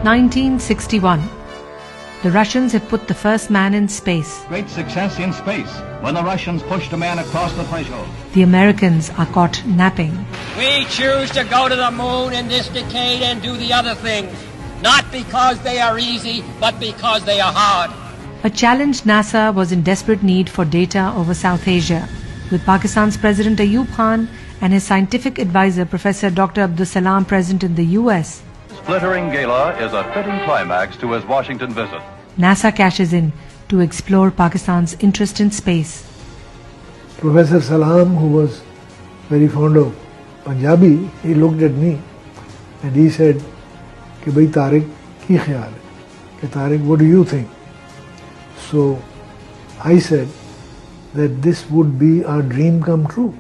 1961. The Russians have put the first man in space. Great success in space when the Russians pushed a man across the threshold. The Americans are caught napping. We choose to go to the moon in this decade and do the other things, not because they are easy, but because they are hard. A challenged NASA was in desperate need for data over South Asia, with Pakistan's President Ayub Khan and his scientific advisor Professor Dr. Abdul Salam present in the US. Splittering gala is a fitting climax to his Washington visit. NASA cashes in to explore Pakistan's interest in space. Professor Salam, who was very fond of Punjabi, he looked at me and he said, "Ki bhai Tariq, ki khayal hai? Ki Tariq, what do you think?" So I said that this would be our dream come true.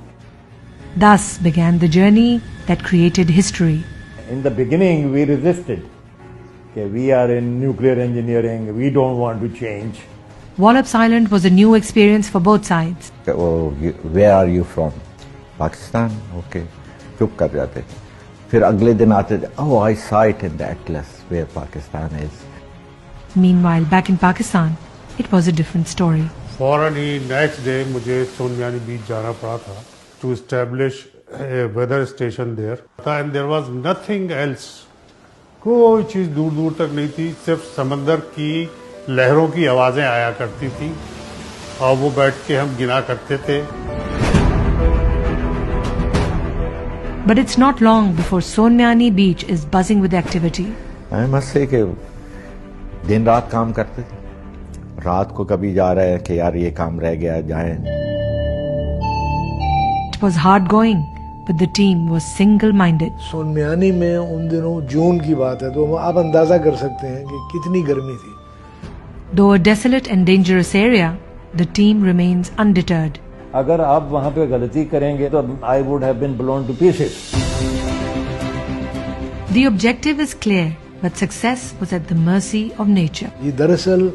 Thus began the journey that created history. In the beginning, we resisted. Okay, we are in nuclear engineering, we don't want to change. Wallops Island was a new experience for both sides. Oh, where are you from? Pakistan? Okay. चुप कर जाते थे. फिर अगले दिन आते थे. Oh, I saw it in the atlas where Pakistan is. Meanwhile, back in Pakistan, it was a different story. फौरन ही next day मुझे सोनमियानी बीच जाना पड़ा था to establish a weather station there. And there was nothing else. कोई चीज़ दूर दूर तक नहीं थी, सिर्फ समंदर की लहरों की आवाज़ें आया करती थी और वो बैठ के हम गिना करते थे. But it's not long before Sonmiani Beach is buzzing with activity. I must say कि दिन रात काम करते थे. रात को कभी जा रहे हैं कि यार ये काम रह गया जाएं. It was hard going, but the team was single-minded. Sonmiani में उन दिनों जून की बात है, तो आप अंदाजा कर सकते हैं कि कितनी गर्मी थी. Though a desolate and dangerous area, the team remains undeterred. अगर आप वहाँ पे गलती करेंगे तो I would have been blown to pieces. The objective is clear, but success was at the mercy of nature. ये दरअसल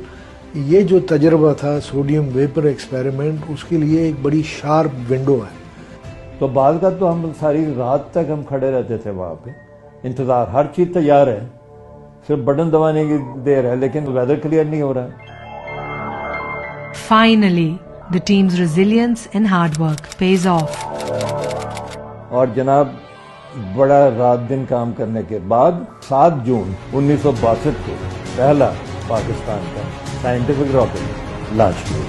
ये जो तजर्बा था सोडियम वेपर एक्सपेरिमेंट, उसके लिए एक बड़ी शार्प विंडो है. तो बाद का तो हम सारी रात तक हम खड़े रहते थे वहाँ पे, इंतजार, हर चीज तैयार है, सिर्फ बटन दबाने की देर है, लेकिन वेदर क्लियर नहीं हो रहा है. Finally, the team's resilience and hard work pays off. और जनाब बड़ा रात दिन काम करने के बाद 7 जून 1962 को पहला पाकिस्तान का साइंटिफिक रॉकेट लॉन्च किया.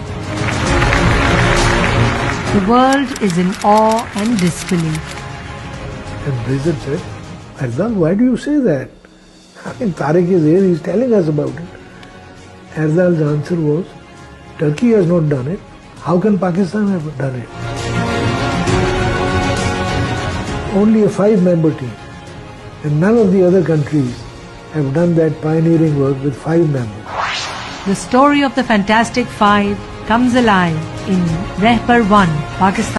The world is in awe and disbelief. And Bridget said, "Erdal, why do you say that? I mean, Tariq is here, he's telling us about it." Erdal's answer was, "Turkey has not done it. How can Pakistan have done it?" Only a 5-member team, and none of the other countries have done that pioneering work with 5 members. The story of the Fantastic Five comes alive in Rahbar 1, Pakistan.